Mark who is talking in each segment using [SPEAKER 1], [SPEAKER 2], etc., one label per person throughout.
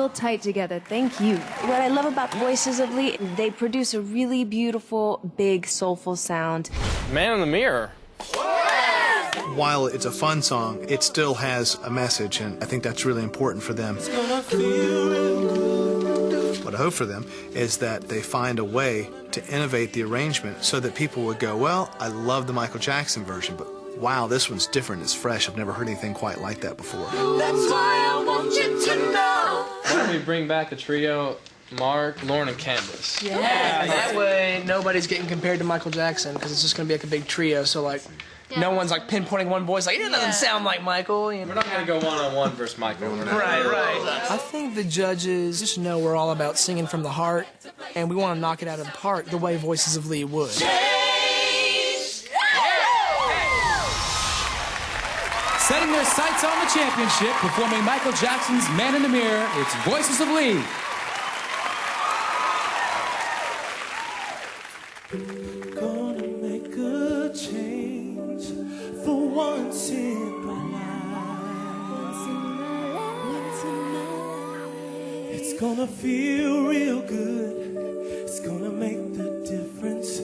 [SPEAKER 1] real tight together. Thank you. What I love about Voices of Lee, they produce a really beautiful, big, soulful sound.
[SPEAKER 2] Man in the Mirror.
[SPEAKER 3] While it's a fun song, it still has a message, and I think that's really important for them. What I hope for them is that they find a way to innovate the arrangement so that people would go, well, I love the Michael Jackson version, but wow, this one's different, it's fresh. I've never heard anything quite like that before.
[SPEAKER 4] That's why I want you to know.
[SPEAKER 2] Why don't we bring back the trio, Mark, Lauren, and Candace?
[SPEAKER 5] Yeah. That way nobody's getting compared to Michael Jackson because it's just going to be like a big trio. So like, no one's like pinpointing one voice like, it doesn't sound like Michael. You know?
[SPEAKER 2] We're not going to go one-on-one versus Michael.
[SPEAKER 5] Right. I think the judges just know we're all about singing from the heart, and we want to knock it out of the park the way Voices of Lee would.
[SPEAKER 6] Setting their sights on the championship, performing Michael Jackson's Man in the Mirror, it's Voices of Lee.
[SPEAKER 4] Gonna make a change for once in my life. It's gonna feel real good. It's gonna make the difference.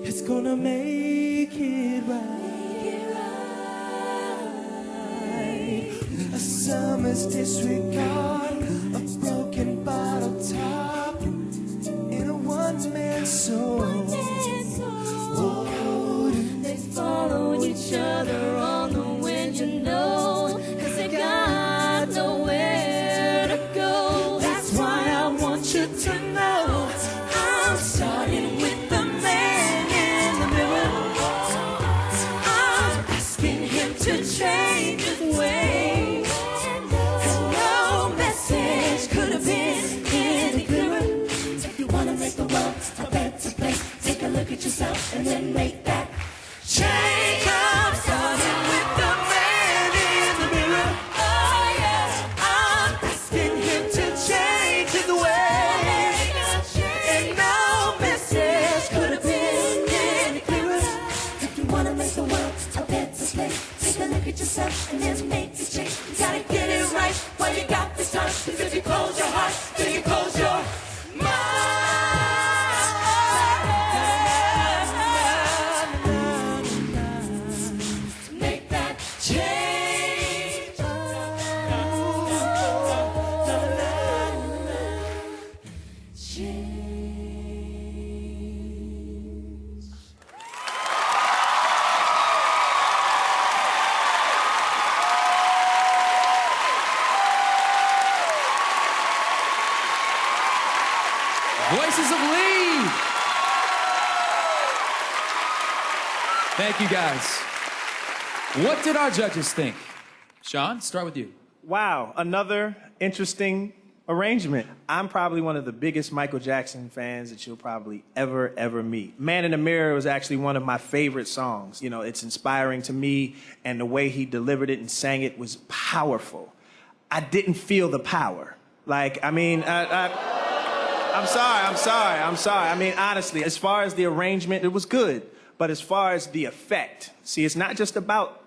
[SPEAKER 4] It's gonna make it right. A summer's disregard, a broken bottle top in a one-man soul.
[SPEAKER 7] They follow each other on the wind, you know, 'cause they got nowhere to go.
[SPEAKER 4] That's why I want you to know I'm starting with the man in the mirror. I'm asking him to change his ways. No message could have been any clearer. If you want to make the world a better place, take a look at yourself and then make that change. I'm starting with the man in the mirror. Oh yes, I'm asking him to change his ways. And no message could have been any clearer. If you want to make the world a better place, take a look at yourself and then make the change. You gotta get it right while you got this time. 'Cause if you close your heart, then you close your make that change.
[SPEAKER 6] Voices of Lee. Thank you, guys. What did our judges think? Sean, start with you.
[SPEAKER 8] Wow, another interesting arrangement. I'm probably one of the biggest Michael Jackson fans that you'll probably ever meet. Man in the Mirror was actually one of my favorite songs. You know, it's inspiring to me, and the way he delivered it and sang it was powerful. I didn't feel the power. Like, I mean, I'm sorry. I mean, honestly, as far as the arrangement, it was good. But as far as the effect, see, it's not just about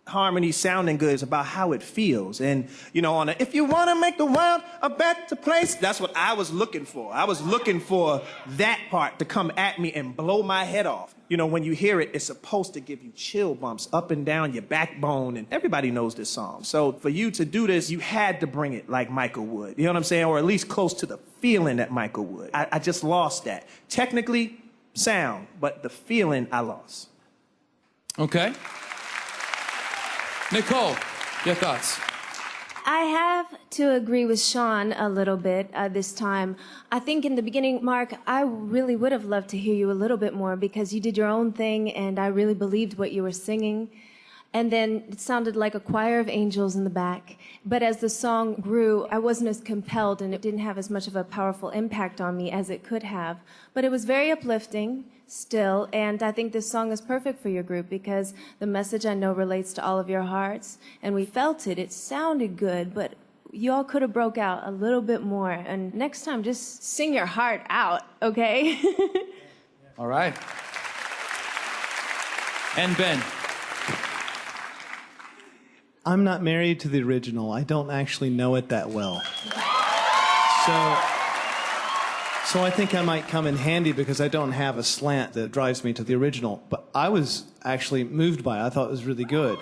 [SPEAKER 8] harmony sounding good, it's about how it feels. And, you know, if you want to make the world a better place, that's what I was looking for. I was looking for that part to come at me and blow my head off. You know, when you hear it, it's supposed to give you chill bumps up and down your backbone, and everybody knows this song. So for you to do this, you had to bring it like Michael would. You know what I'm saying? Or at least close to the feeling that Michael would. I just lost that. Technically, sound, but the feeling I lost.
[SPEAKER 6] Okay. Nicole, your thoughts?
[SPEAKER 1] I have to agree with Sean a little bit this time. I think in the beginning, Mark, I really would have loved to hear you a little bit more because you did your own thing and I really believed what you were singing. And then it sounded like a choir of angels in the back. But as the song grew, I wasn't as compelled and it didn't have as much of a powerful impact on me as it could have. But it was very uplifting still, and I think this song is perfect for your group because the message I know relates to all of your hearts, and we felt it. It sounded good, but you all could have broke out a little bit more. And next time, just sing your heart out, okay?
[SPEAKER 6] All right. And Ben.
[SPEAKER 9] I'm not married to the original. I don't actually know it that well. So I think I might come in handy because I don't have a slant that drives me to the original. But I was actually moved by it. I thought it was really good.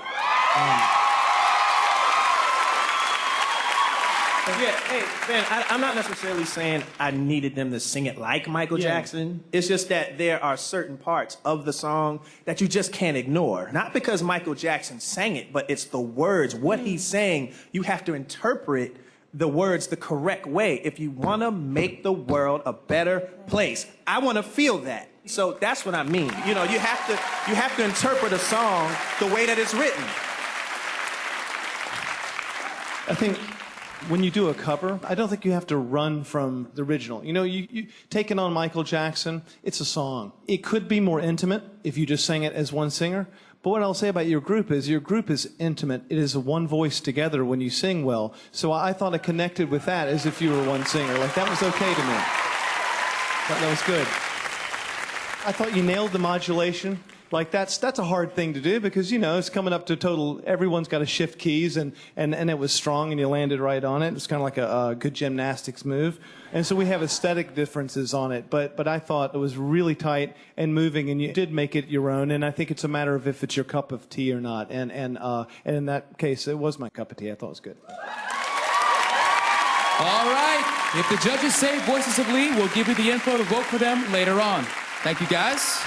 [SPEAKER 8] Yeah, hey, Ben, I'm not necessarily saying I needed them to sing it like Michael Jackson. It's just that there are certain parts of the song that you just can't ignore. Not because Michael Jackson sang it, but it's the words. What he's saying, you have to interpret the words the correct way if you want to make the world a better place. I want to feel that. So that's what I mean. You know, you have to interpret a song the way that it's written.
[SPEAKER 9] I think when you do a cover, I don't think you have to run from the original. You know, you taking on Michael Jackson, it's a song. It could be more intimate if you just sang it as one singer. But what I'll say about your group is intimate. It is a one voice together when you sing well. So I thought I connected with that as if you were one singer. Like, that was okay to me. That was good. I thought you nailed the modulation. Like, that's a hard thing to do because, you know, it's coming up to total, everyone's got to shift keys, and it was strong and you landed right on it. It was kind of like a good gymnastics move. And so we have aesthetic differences on it, but I thought it was really tight and moving, and you did make it your own, and I think it's a matter of if it's your cup of tea or not. And in that case, it was my cup of tea. I thought it was good.
[SPEAKER 6] All right. If the judges say Voices of Lee, we'll give you the info to vote for them later on. Thank you, guys.